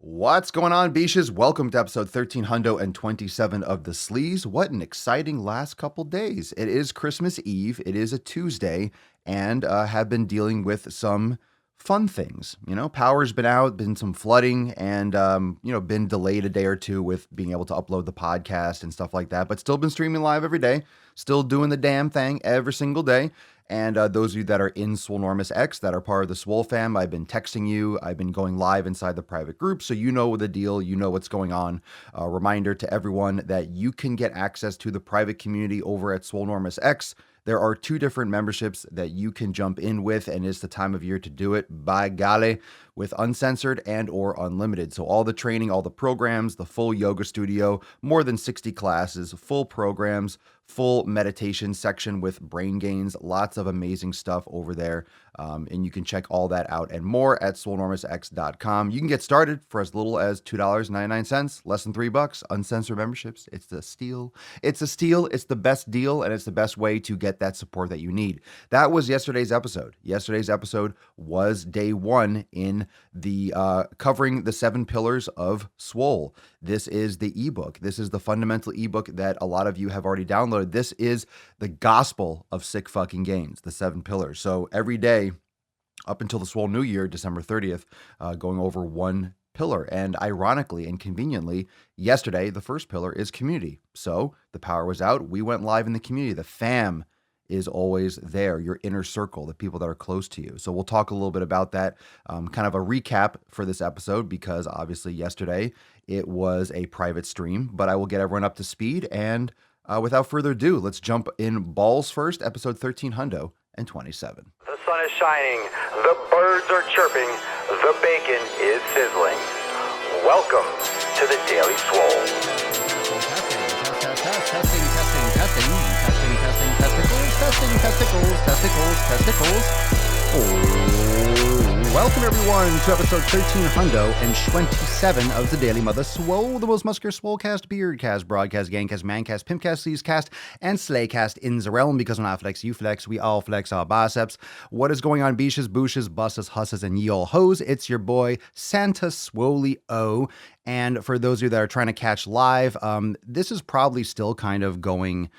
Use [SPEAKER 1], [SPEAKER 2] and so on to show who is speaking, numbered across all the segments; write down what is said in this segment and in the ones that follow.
[SPEAKER 1] What's going on, Beaches? Welcome to episode 1327 of The Sleaze. What an exciting last couple days. It is Christmas Eve. It is a Tuesday, and have been dealing with some fun things. You know, power's been out, been some flooding, and, been delayed a day or two with being able to upload the podcast and stuff like that, but still been streaming live every day, still doing the damn thing every single day. And those of you that are in Swolenormous X, that are part of the Swole fam, I've been texting you. I've been going live inside the private group, so you know the deal. You know what's going on. Reminder to everyone that you can get access to the private community over at Swolenormous X. There are two different memberships that you can jump in with, and it's the time of year to do it, by golly, with Uncensored and or Unlimited. So all the training, all the programs, the full yoga studio, more than 60 classes, full programs, full meditation section with brain gains, lots of amazing stuff over there. And you can check all that out and more at swolenormousx.com. You can get started for as little as $2.99, less than $3, uncensored memberships. It's a steal. It's a steal. It's the best deal, and it's the best way to get that support that you need. That was yesterday's episode. Yesterday's episode was day one in the covering the 7 pillars of Swole. This is the ebook. This is the fundamental ebook that a lot of you have already downloaded. This is the gospel of sick fucking gains, the 7 pillars. So every day up until the Swole New Year, December 30th, going over one pillar. And ironically and conveniently, yesterday, the first pillar is community. So the power was out. We went live in the community. The fam is always there, your inner circle, the people that are close to you. So we'll talk a little bit about that, kind of a recap for this episode, because obviously yesterday it was a private stream, but I will get everyone up to speed. And without further ado, let's jump in balls first, episode 1327.
[SPEAKER 2] The sun is shining, the birds are chirping, the bacon is sizzling. Welcome to the Daily Swole.
[SPEAKER 1] Welcome everyone to episode 1327 of the Daily Mother Swole, the most muscular swolecast, beardcast, broadcast, gangcast, mancast, pimpcast, sleazecast, and slaycast in the realm, because when I flex, you flex, we all flex our biceps. What is going on, beaches, booshes, busses, husses, and ye all hoes? It's your boy, Santa Swolio. And for those of you that are trying to catch live, this is probably still kind of going...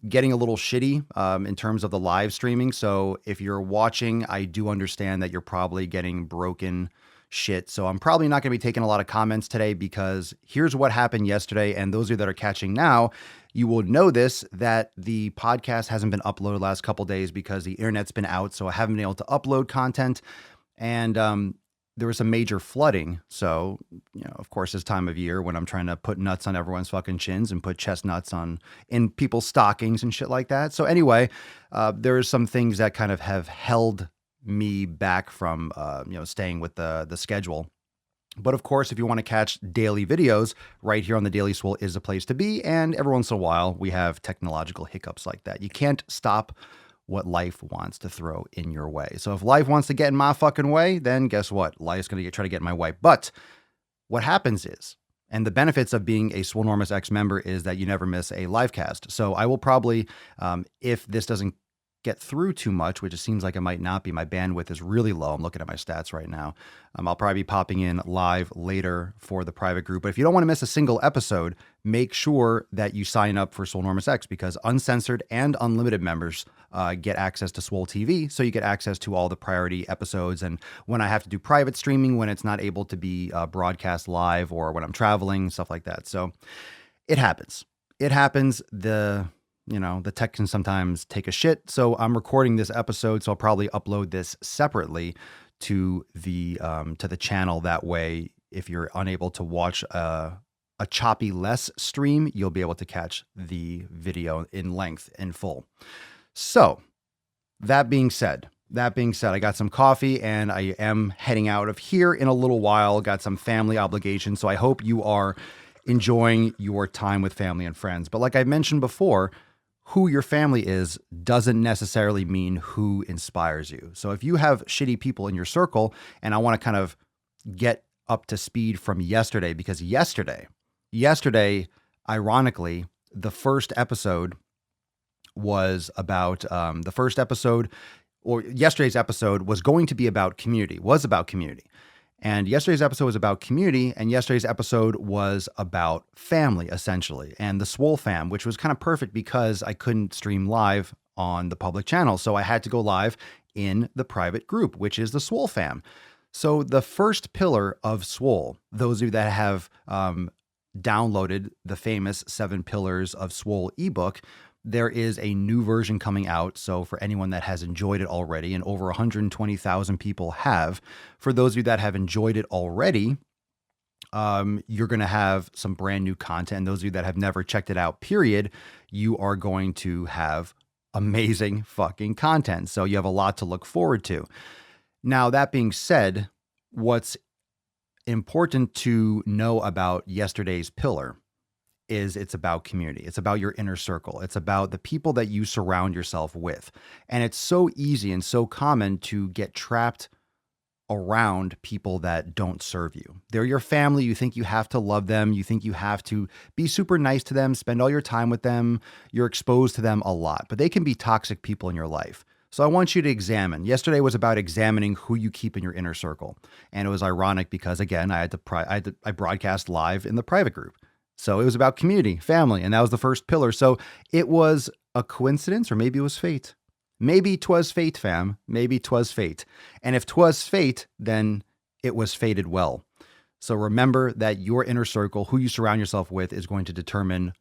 [SPEAKER 1] getting a little shitty in terms of the live streaming. So if you're watching, I do understand that you're probably getting broken shit. So I'm probably not going to be taking a lot of comments today, because here's what happened yesterday. And those of you that are catching now, you will know this, that the podcast hasn't been uploaded the last couple days because the internet's been out. So I haven't been able to upload content. And there was some major flooding. So, of course, this time of year when I'm trying to put nuts on everyone's fucking chins and put chestnuts in people's stockings and shit like that. So anyway, there's some things that kind of have held me back from, staying with the schedule. But of course, if you want to catch daily videos, right here on the Daily Swole is the place to be. And every once in a while, we have technological hiccups like that. You can't stop what life wants to throw in your way. So if life wants to get in my fucking way, then guess what? Life's going to try to get in my way. But what happens is, and the benefits of being a Swolenormous X member is that you never miss a live cast. So I will probably, if this doesn't get through too much, which it seems like it might not be, my bandwidth is really low. I'm looking at my stats right now. I'll probably be popping in live later for the private group. But if you don't want to miss a single episode, make sure that you sign up for Swolenormous X, because uncensored and unlimited members get access to Swole TV. So you get access to all the priority episodes. And when I have to do private streaming, when it's not able to be broadcast live, or when I'm traveling, stuff like that. So it happens. It happens. The tech can sometimes take a shit. So I'm recording this episode, so I'll probably upload this separately to the channel. That way, if you're unable to watch a choppy less stream, you'll be able to catch the video in length, in full. So that being said, I got some coffee and I am heading out of here in a little while. Got some family obligations. So I hope you are enjoying your time with family and friends. But like I mentioned before, who your family is doesn't necessarily mean who inspires you. So if you have shitty people in your circle, and I want to kind of get up to speed from yesterday, because yesterday, ironically, the first episode was about, yesterday's episode was going to be about community, And yesterday's episode was about community, and yesterday's episode was about family, essentially, and the Swole fam, which was kind of perfect because I couldn't stream live on the public channel. So I had to go live in the private group, which is the Swole fam. So the first pillar of Swole, those of you that have downloaded the famous 7 Pillars of Swole ebook, there is a new version coming out. So for anyone that has enjoyed it already, and over 120,000 people have, for those of you that have enjoyed it already, you're going to have some brand new content. Those of you that have never checked it out, period, you are going to have amazing fucking content. So you have a lot to look forward to. Now, that being said, what's important to know about yesterday's pillar is it's about community. It's about your inner circle. It's about the people that you surround yourself with. And it's so easy and so common to get trapped around people that don't serve you. They're your family. You think you have to love them. You think you have to be super nice to them, spend all your time with them. You're exposed to them a lot, but they can be toxic people in your life. So I want you to examine. Yesterday was about examining who you keep in your inner circle. And it was ironic because, again, I broadcast live in the private group. So it was about community, family, and that was the first pillar. So it was a coincidence, or maybe it was fate. Maybe 'twas fate, fam. Maybe 'twas fate. And if 'twas fate, then it was fated well. So remember that your inner circle, who you surround yourself with, is going to determine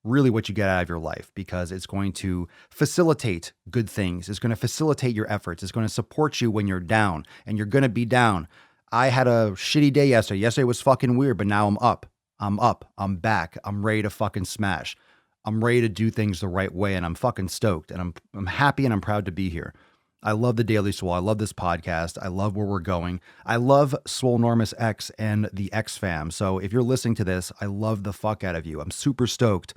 [SPEAKER 1] really what you get out of your life, because it's going to facilitate good things. It's going to facilitate your efforts. It's going to support you when you're down, and you're going to be down. I had a shitty day yesterday. Yesterday was fucking weird, but now I'm up. I'm back. I'm ready to fucking smash. I'm ready to do things the right way, and I'm fucking stoked, and I'm happy, and I'm proud to be here. I love the Daily Swole. I love this podcast. I love where we're going. I love Swolenormous X and the X fam. So if you're listening to this, I love the fuck out of you. I'm super stoked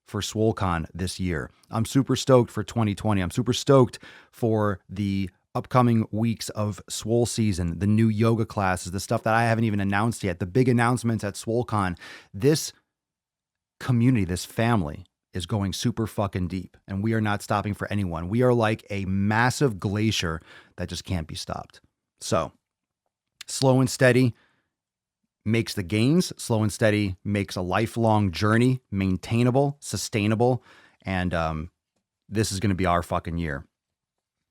[SPEAKER 1] for SwoleCon this year. I'm super stoked for 2020. I'm super stoked for the upcoming weeks of Swole season, the new yoga classes, the stuff that I haven't even announced yet, the big announcements at SwoleCon. This community, this family is going super fucking deep, and we are not stopping for anyone. We are like a massive glacier that just can't be stopped. So slow and steady makes the gains. Slow and steady makes a lifelong journey maintainable, sustainable, and this is going to be our fucking year.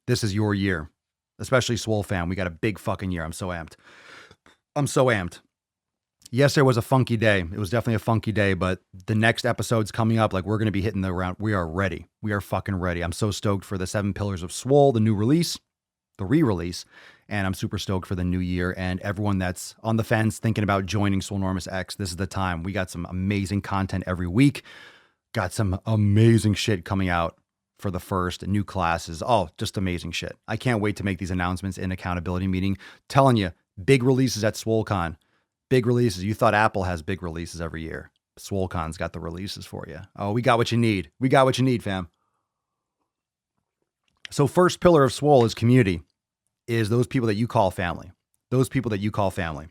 [SPEAKER 1] This is your year, especially Swole fam. We got a big fucking year. I'm so amped. Yesterday was a funky day. It was definitely a funky day, but the next episode's coming up. Like, we're going to be hitting the round. We are ready. We are fucking ready. I'm so stoked for the 7 Pillars of Swole, the new release, the re-release, and I'm super stoked for the new year. And everyone that's on the fence thinking about joining Swolenormous X, this is the time. We got some amazing content every week. Got some amazing shit coming out for the first, new classes. Oh, just amazing shit. I can't wait to make these announcements in accountability meeting. Telling you, big releases at SwoleCon. Big releases. You thought Apple has big releases every year. SwoleCon's got the releases for you. Oh, we got what you need. We got what you need, fam. So first pillar of Swole is community, is those people that you call family. Those people that you call family.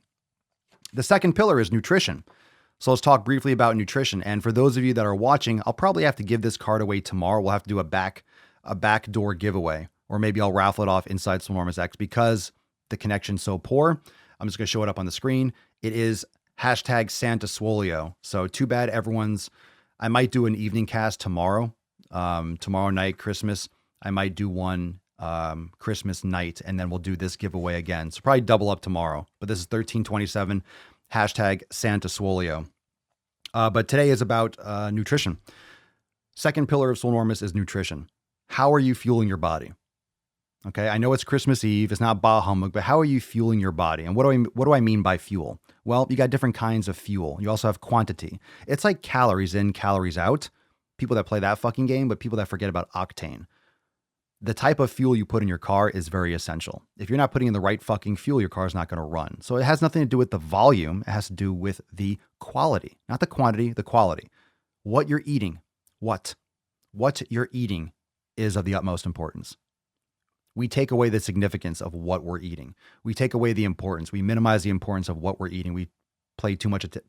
[SPEAKER 1] The second pillar is nutrition. So let's talk briefly about nutrition. And for those of you that are watching, I'll probably have to give this card away tomorrow. We'll have to do a backdoor giveaway, or maybe I'll raffle it off inside Swolenormous X because the connection's so poor. I'm just going to show it up on the screen. It is hashtag Santa Swolio. So too bad I might do an evening cast tomorrow. Tomorrow night, Christmas. I might do one Christmas night, and then we'll do this giveaway again. So probably double up tomorrow. But this is 1327, hashtag Santa Swolio. But today is about nutrition. Second pillar of Swolenormous is nutrition. How are you fueling your body? Okay, I know it's Christmas Eve. It's not bah humbug, but how are you fueling your body? And what do I mean by fuel? Well, you got different kinds of fuel. You also have quantity. It's like calories in, calories out. People that play that fucking game, but people that forget about octane. The type of fuel you put in your car is very essential. If you're not putting in the right fucking fuel, your car is not going to run. So it has nothing to do with the volume. It has to do with the quality, not the quantity, the quality. What you're eating, what you're eating is of the utmost importance. We take away the significance of what we're eating. We take away the importance. We minimize the importance of what we're eating. We pay too much attention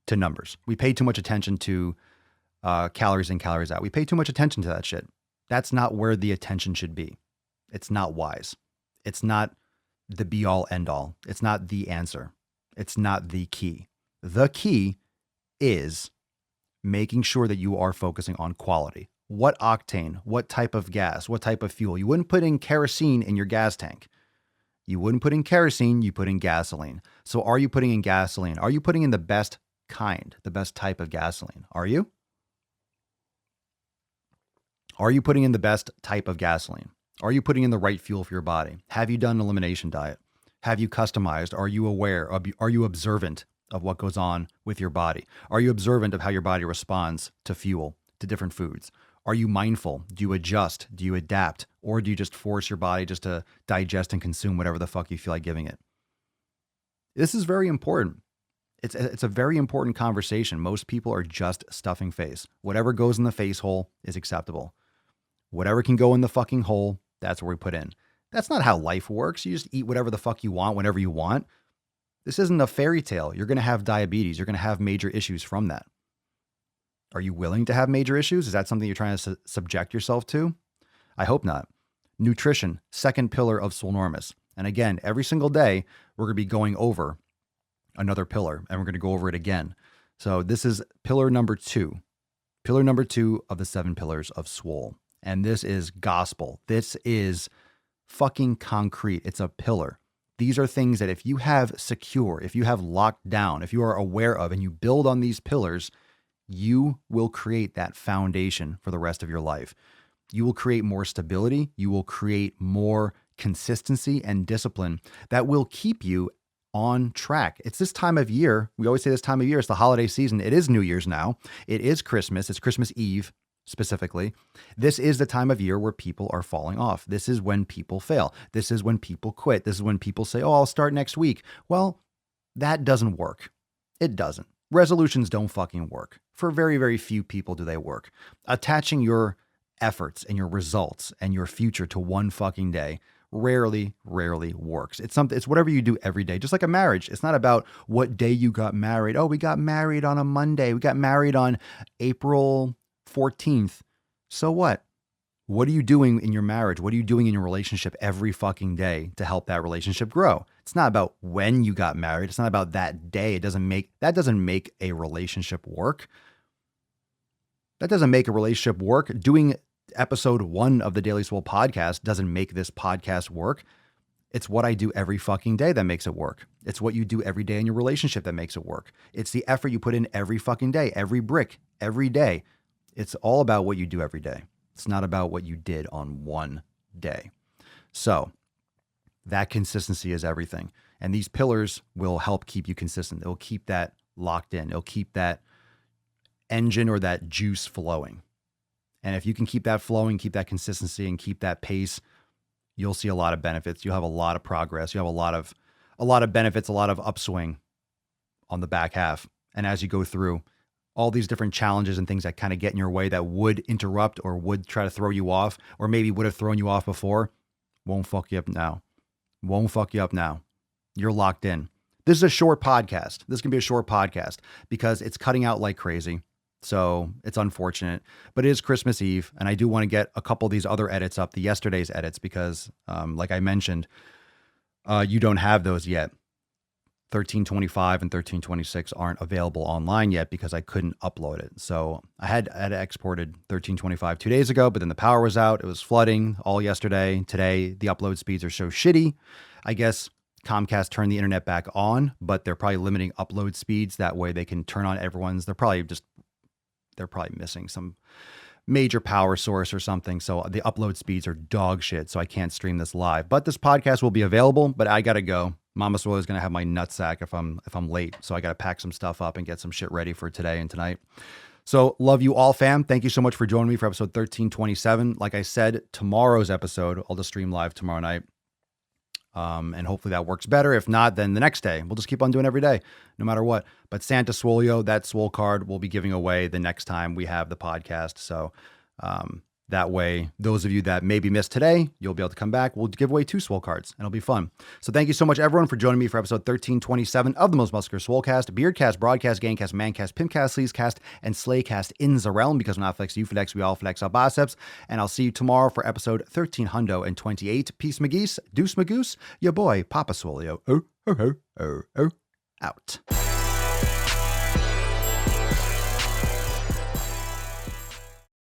[SPEAKER 1] to numbers. We pay too much attention to calories in, calories out. We pay too much attention to that shit. That's not where the attention should be. It's not wise. It's not the be all end all. It's not the answer. It's not the key. The key is making sure that you are focusing on quality. What octane, what type of gas, what type of fuel. You wouldn't put in kerosene in your gas tank. You wouldn't put in kerosene, you put in gasoline. So are you putting in gasoline? Are you putting in the best kind, the best type of gasoline? Are you? Are you putting in the best type of gasoline? Are you putting in the right fuel for your body? Have you done an elimination diet? Have you customized? Are you aware? Are you observant of what goes on with your body? Are you observant of how your body responds to fuel, to different foods? Are you mindful? Do you adjust? Do you adapt? Or do you just force your body just to digest and consume whatever the fuck you feel like giving it? This is very important. It's a very important conversation. Most people are just stuffing face. Whatever goes in the face hole is acceptable. Whatever can go in the fucking hole, that's where we put in. That's not how life works. You just eat whatever the fuck you want whenever you want. This isn't a fairy tale. You're going to have diabetes. You're going to have major issues from that. Are you willing to have major issues? Is that something you're trying to subject yourself to? I hope not. Nutrition, second pillar of Swolenormous. And again, every single day, we're going to be going over another pillar, and we're going to go over it again. So this is pillar number 2. Pillar number 2 of the 7 pillars of Swole. And this is gospel. This is fucking concrete. It's a pillar. These are things that if you have secure, if you have locked down, if you are aware of, and you build on these pillars, you will create that foundation for the rest of your life. You will create more stability. You will create more consistency and discipline that will keep you on track. It's this time of year. We always say this time of year, it's the holiday season. It is New Year's now. It is Christmas. It's Christmas-Eve specifically. This is the time of year where people are falling off. This is when people fail. This is when people quit. This is when people say, oh, I'll start next week. Well, that doesn't work. It doesn't. Resolutions don't fucking work. For very, very few people do they work. Attaching your efforts and your results and your future to one fucking day rarely works. It's whatever you do every day. Just like a marriage. It's not about what day you got married. Oh, we got married on a Monday. We got married on April 14th. So what? What are you doing in your marriage? What are you doing in your relationship every fucking day to help that relationship grow? It's not about when you got married. It's not about that day. That doesn't make a relationship work. That doesn't make a relationship work. Doing episode 1 of the Daily Swole podcast doesn't make this podcast work. It's what I do every fucking day that makes it work. It's what you do every day in your relationship that makes it work. It's the effort you put in every fucking day, every brick, every day. It's all about what you do every day. It's not about what you did on one day. So that consistency is everything. And these pillars will help keep you consistent. It'll keep that locked in. It'll keep that engine or that juice flowing. And if you can keep that flowing, keep that consistency, and keep that pace, you'll see a lot of benefits. You'll have a lot of progress. You have a lot of benefits, a lot of upswing on the back half. And as you go through all these different challenges and things that kind of get in your way that would interrupt or would try to throw you off, or maybe would have thrown you off before, won't fuck you up now. Won't fuck you up now. You're locked in. This is a short podcast. This can be a short podcast because it's cutting out like crazy. So it's unfortunate, but it is Christmas Eve. And I do want to get a couple of these other edits up, the yesterday's edits, because like I mentioned, you don't have those yet. 1325 and 1326 aren't available online yet because I couldn't upload it. So I had exported 1325 2 days ago, but then the power was out. It was flooding all yesterday. Today, the upload speeds are so shitty. I guess Comcast turned the internet back on, but they're probably limiting upload speeds. That way they can turn on everyone's. They're probably missing some major power source or something. So the upload speeds are dog shit. So I can't stream this live, but this podcast will be available, but I got to go. Mama Swole is going to have my nutsack if I'm late. So I got to pack some stuff up and get some shit ready for today and tonight. So love you all, fam. Thank you so much for joining me for episode 1327. Like I said, tomorrow's episode, I'll just stream live tomorrow night. And hopefully that works better. If not, then the next day, we'll just keep on doing every day, no matter what. But Santa Swolio, that Swole card, we'll be giving away the next time we have the podcast. So, That way, those of you that maybe missed today, you'll be able to come back. We'll give away 2 Swole cards, and it'll be fun. So thank you so much, everyone, for joining me for episode 1327 of the Most Muscular Swolecast, Beardcast, Broadcast, Gamecast, Mancast, Pimpcast, Sleazecast, and Slaycast in the realm, because when I flex, you flex, we all flex our biceps. And I'll see you tomorrow for episode 1328. Peace, McGeese, Deuce, Magoose, your boy, Papa Swolio. Out.